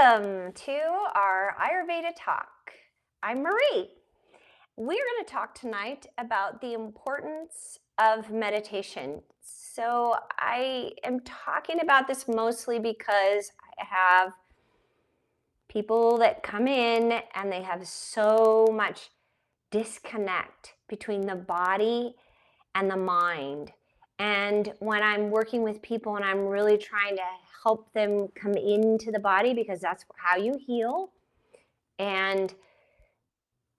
Welcome to our Ayurveda talk. I'm Marie. We're going to talk tonight about the importance of meditation. So, I am talking about this mostly because I have people that come in and they have so much disconnect between the body and the mind. And when I'm working with people and I'm really trying to help them come into the body, because that's how you heal, and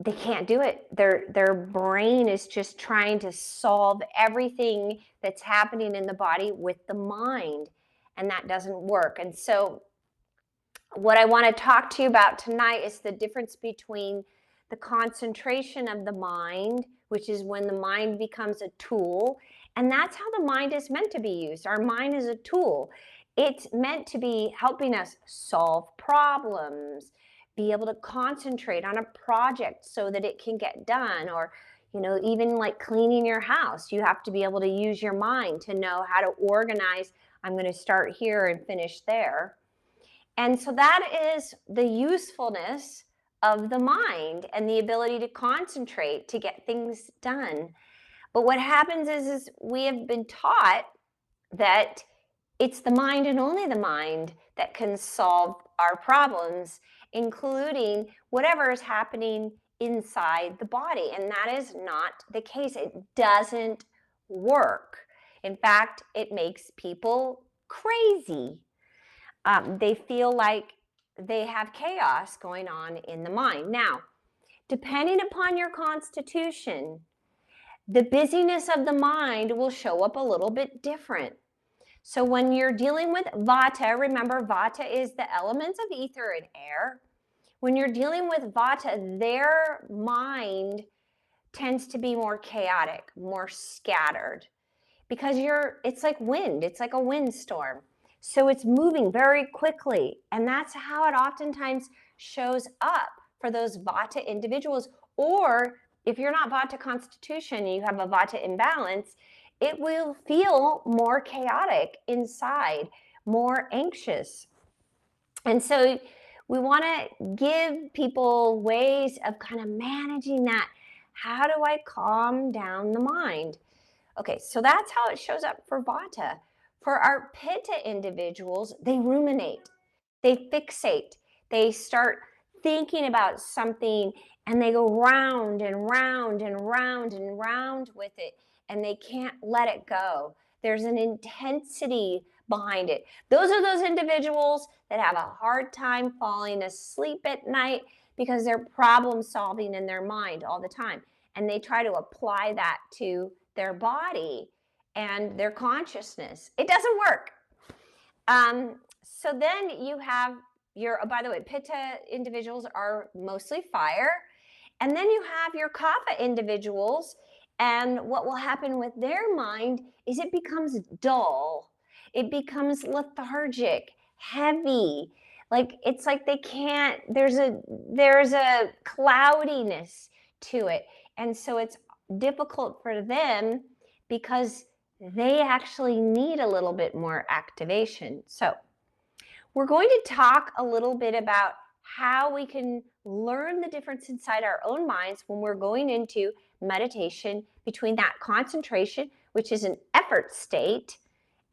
they can't do it. Their brain is just trying to solve everything that's happening in the body with the mind, and that doesn't work. And so what I want to talk to you about tonight is the difference between the concentration of the mind, which is when the mind becomes a tool, and that's how the mind is meant to be used. Our mind is a tool. It's meant to be helping us solve problems, be able to concentrate on a project so that it can get done, or even like cleaning your house, you have to be able to use your mind to know how to organize. I'm going to start here and finish there. And so that is the usefulness of the mind and the ability to concentrate to get things done. But what happens is we have been taught that it's the mind and only the mind that can solve our problems, including whatever is happening inside the body. And that is not the case. It doesn't work. In fact, it makes people crazy. They feel like they have chaos going on in the mind. Now, depending upon your constitution, the busyness of the mind will show up a little bit different. So when you're dealing with vata, remember vata is the elements of ether and air. When you're dealing with vata, their mind tends to be more chaotic, more scattered, because it's like wind, it's like a windstorm. So it's moving very quickly. And that's how it oftentimes shows up for those vata individuals. Or if you're not vata constitution, you have a vata imbalance, it will feel more chaotic inside, more anxious. And so we want to give people ways of kind of managing that. How do I calm down the mind? Okay, so that's how it shows up for vata. For our pitta individuals, they ruminate, they fixate, they start thinking about something and they go round and round and round and round with it, and they can't let it go. There's an intensity behind it. Those are those individuals that have a hard time falling asleep at night because they're problem solving in their mind all the time. And they try to apply that to their body and their consciousness. It doesn't work. So then you have by the way, pitta individuals are mostly fire. And then you have your kapha individuals. And what will happen with their mind is it becomes dull. It becomes lethargic, heavy. It's like they can't, there's a cloudiness to it. And so it's difficult for them because they actually need a little bit more activation. So we're going to talk a little bit about how we can learn the difference inside our own minds when we're going into meditation between that concentration, which is an effort state,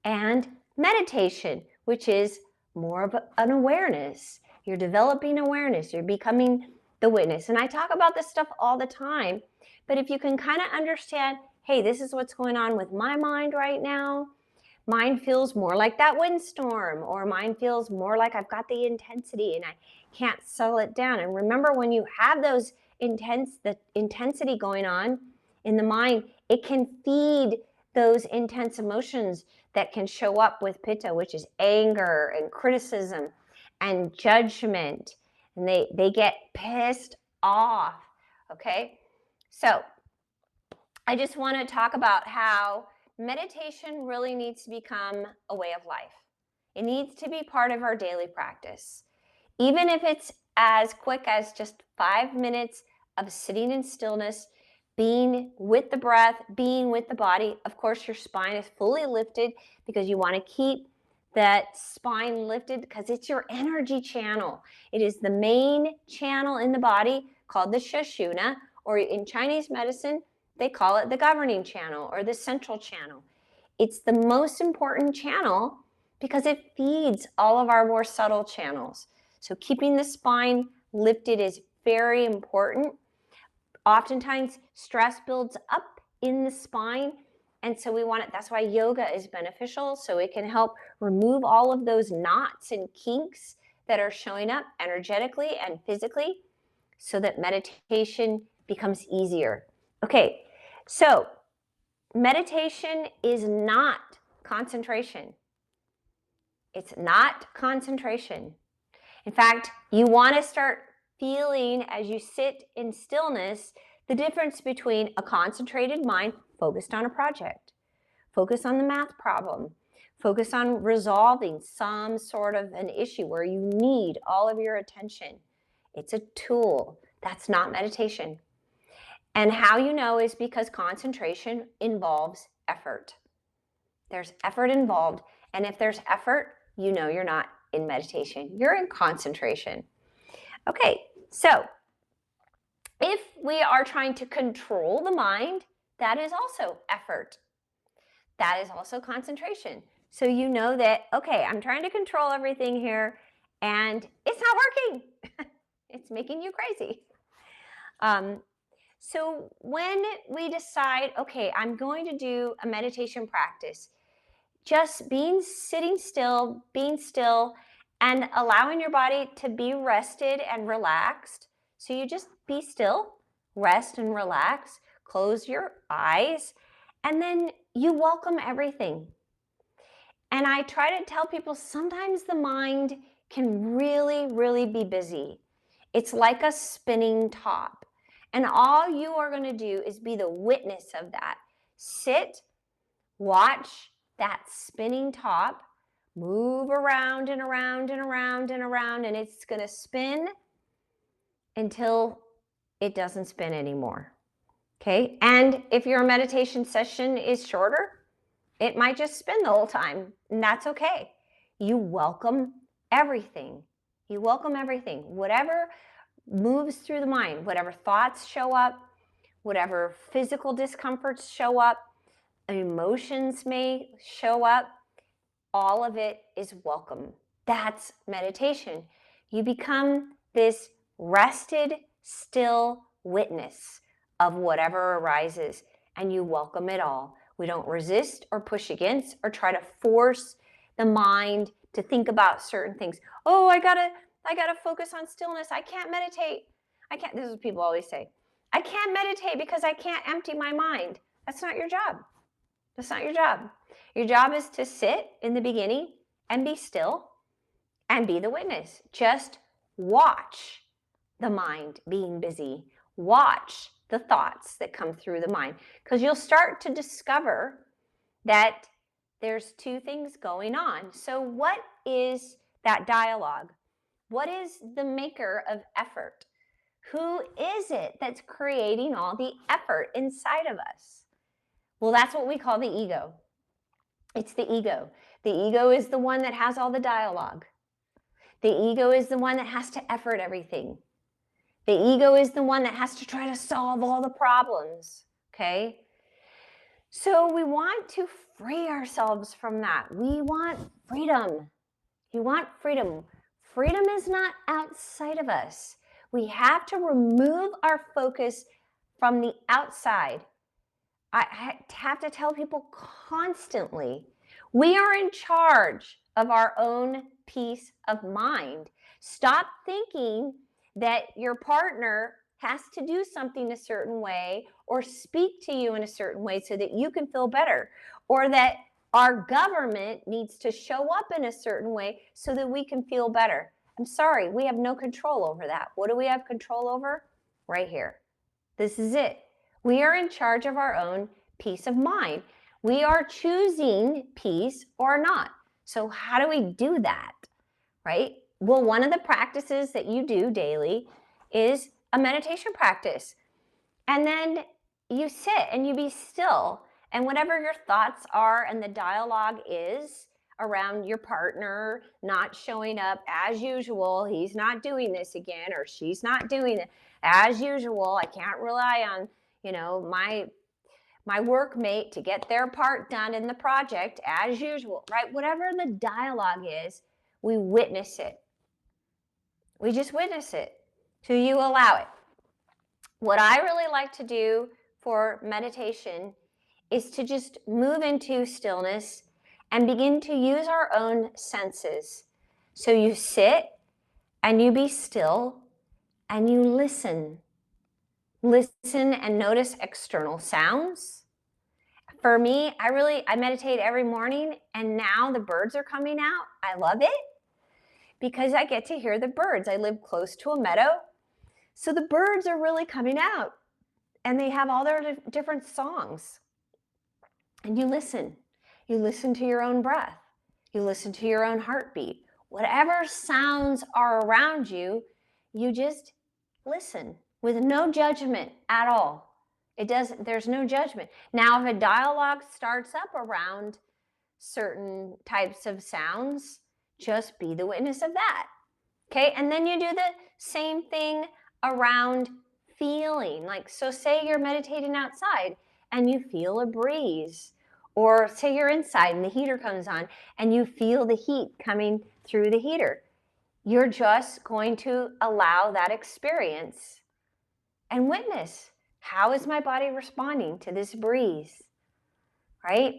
and meditation, which is more of an awareness. You're developing awareness. You're becoming the witness. And I talk about this stuff all the time, but if you can kind of understand, hey, this is what's going on with my mind right now. Mine feels more like that windstorm, or mine feels more like I've got the intensity and I can't settle it down. And remember, when you have the intensity going on in the mind, it can feed those intense emotions that can show up with pitta, which is anger and criticism and judgment. And they get pissed off. Okay. So I just want to talk about how meditation really needs to become a way of life. It needs to be part of our daily practice. Even if it's as quick as just 5 minutes of sitting in stillness, being with the breath, being with the body. Of course, your spine is fully lifted because you want to keep that spine lifted because it's your energy channel. It is the main channel in the body called the Sushumna, or in Chinese medicine, they call it the governing channel or the central channel. It's the most important channel because it feeds all of our more subtle channels. So keeping the spine lifted is very important. Oftentimes, stress builds up in the spine, and so we want it. That's why yoga is beneficial, so it can help remove all of those knots and kinks that are showing up energetically and physically, so that meditation becomes easier. Okay, so meditation is not concentration. It's not concentration. In fact, you want to start feeling as you sit in stillness the difference between a concentrated mind focused on a project, focus on the math problem, focus on resolving some sort of an issue where you need all of your attention. It's a tool. That's not meditation. And how you know is because concentration involves effort. There's effort involved. And if there's effort, you know you're not in meditation. You're in concentration. Okay, so if we are trying to control the mind, that is also effort. That is also concentration. So you know that, okay, I'm trying to control everything here and it's not working. It's making you crazy. So when we decide, okay, I'm going to do a meditation practice, just sitting still, being still, and allowing your body to be rested and relaxed. So you just be still, rest and relax, close your eyes, and then you welcome everything. And I try to tell people sometimes the mind can really, really be busy. It's like a spinning top. And all you are going to do is be the witness of that. Sit, watch that spinning top move around and around and around and around, and it's going to spin until it doesn't spin anymore. Okay? And if your meditation session is shorter, it might just spin the whole time, and that's okay. You welcome everything. You welcome everything. Whatever moves through the mind, whatever thoughts show up, whatever physical discomforts show up, emotions may show up, all of it is welcome. That's meditation. You become this rested, still witness of whatever arises, and you welcome it all. We don't resist or push against or try to force the mind to think about certain things. Oh, I gotta focus on stillness. I can't meditate. This is what people always say. I can't meditate because I can't empty my mind. That's not your job. That's not your job. Your job is to sit in the beginning and be still and be the witness. Just watch the mind being busy. Watch the thoughts that come through the mind, because you'll start to discover that there's two things going on. So what is that dialogue? What is the maker of effort? Who is it that's creating all the effort inside of us? Well, that's what we call the ego. It's the ego. The ego is the one that has all the dialogue. The ego is the one that has to effort everything. The ego is the one that has to try to solve all the problems, okay? So we want to free ourselves from that. We want freedom. You want freedom. Freedom is not outside of us. We have to remove our focus from the outside. I have to tell people constantly, we are in charge of our own peace of mind. Stop thinking that your partner has to do something a certain way or speak to you in a certain way so that you can feel better, or that our government needs to show up in a certain way so that we can feel better. I'm sorry, we have no control over that. What do we have control over? Right here. This is it. We are in charge of our own peace of mind. We are choosing peace or not. So how do we do that, right? Well, one of the practices that you do daily is a meditation practice. And then you sit and you be still. And whatever your thoughts are and the dialogue is, around your partner not showing up as usual. He's not doing this again, or she's not doing it as usual. I can't rely on, my workmate to get their part done in the project as usual, right? Whatever the dialogue is, we witness it. We just witness it till you allow it. What I really like to do for meditation is to just move into stillness and begin to use our own senses. So you sit and you be still and you listen. Listen and notice external sounds. For me, I meditate every morning, and now the birds are coming out. I love it because I get to hear the birds. I live close to a meadow, so the birds are really coming out, and they have all their different songs. And you listen. You listen to your own breath. You listen to your own heartbeat. Whatever sounds are around you, you just listen with no judgment at all. There's no judgment. Now, if a dialogue starts up around certain types of sounds, just be the witness of that. Okay, and then you do the same thing around feeling. Like, so say you're meditating outside and you feel a breeze, or say you're inside and the heater comes on and you feel the heat coming through the heater. You're just going to allow that experience and witness, how is my body responding to this breeze, right?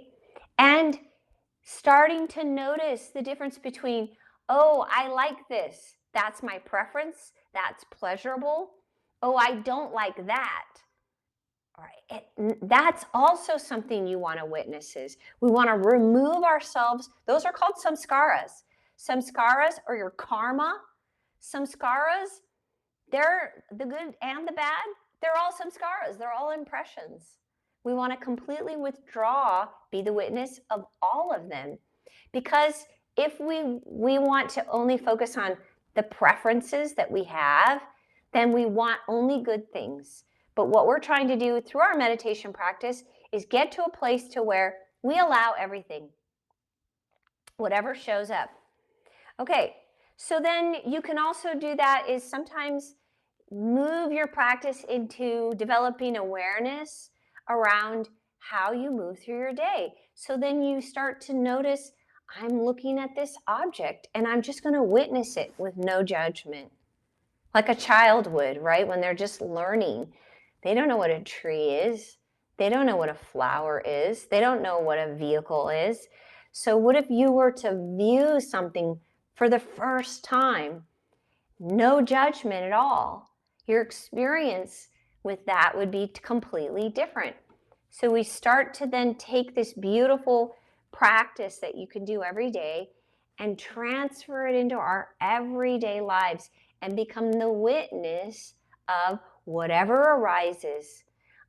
And starting to notice the difference between, oh, I like this. That's my preference. That's pleasurable. Oh, I don't like that. All right. That's also something you want to witness. We want to remove ourselves. Those are called samskaras. Samskaras are your karma. Samskaras, they're the good and the bad. They're all samskaras. They're all impressions. We want to completely withdraw, be the witness of all of them. Because if we want to only focus on the preferences that we have, then we want only good things. But what we're trying to do through our meditation practice is get to a place to where we allow everything, whatever shows up. Okay, so then you can also do that is sometimes move your practice into developing awareness around how you move through your day. So then you start to notice, I'm looking at this object and I'm just going to witness it with no judgment. Like a child would, right? When they're just learning. They don't know what a tree is. They don't know what a flower is. They don't know what a vehicle is. So what if you were to view something for the first time? No judgment at all. Your experience with that would be completely different. So we start to then take this beautiful practice that you can do every day and transfer it into our everyday lives and become the witness of whatever arises.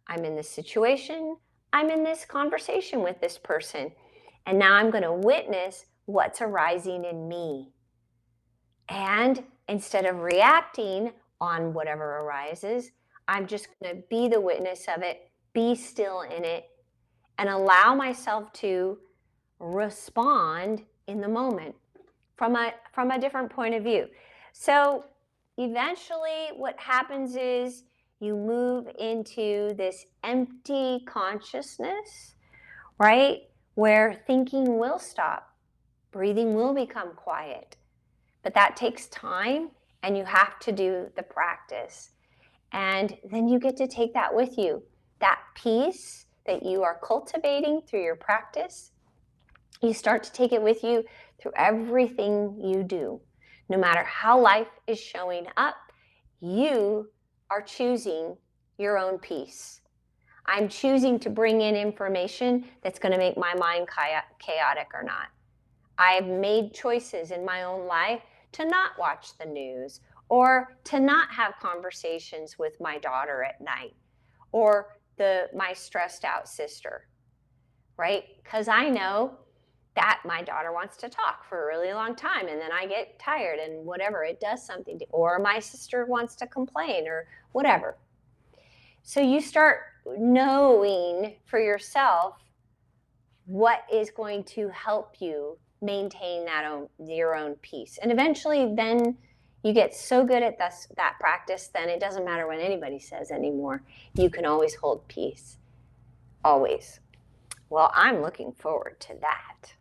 I'm in this situation. I'm in this conversation with this person. And now I'm going to witness what's arising in me. And instead of reacting on whatever arises, I'm just going to be the witness of it, be still in it, and allow myself to respond in the moment from a different point of view. So eventually what happens is you move into this empty consciousness, right? Where thinking will stop, breathing will become quiet. But that takes time, and you have to do the practice. And then you get to take that with you. That peace that you are cultivating through your practice, you start to take it with you through everything you do. No matter how life is showing up, you are choosing your own peace. I'm choosing to bring in information that's going to make my mind chaotic or not. I've made choices in my own life to not watch the news, or to not have conversations with my daughter at night, or my stressed out sister, right? Because I know that my daughter wants to talk for a really long time, and then I get tired and whatever, it does something to, or my sister wants to complain or whatever. So you start knowing for yourself what is going to help you maintain your own peace. And eventually then you get so good at that practice, then it doesn't matter what anybody says anymore. You can always hold peace. Always. Well, I'm looking forward to that.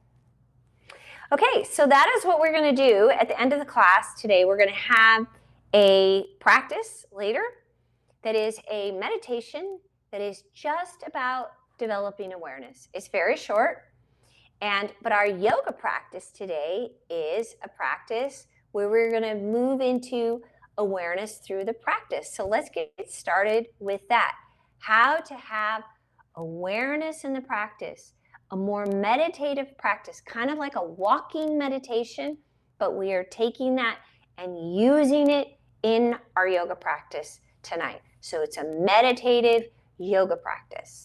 Okay, so that is what we're going to do at the end of the class today. We're going to have a practice later that is a meditation that is just about developing awareness. It's very short, but our yoga practice today is a practice where we're going to move into awareness through the practice. So let's get started with that. How to have awareness in the practice, a more meditative practice, kind of like a walking meditation, but we are taking that and using it in our yoga practice tonight. So it's a meditative yoga practice.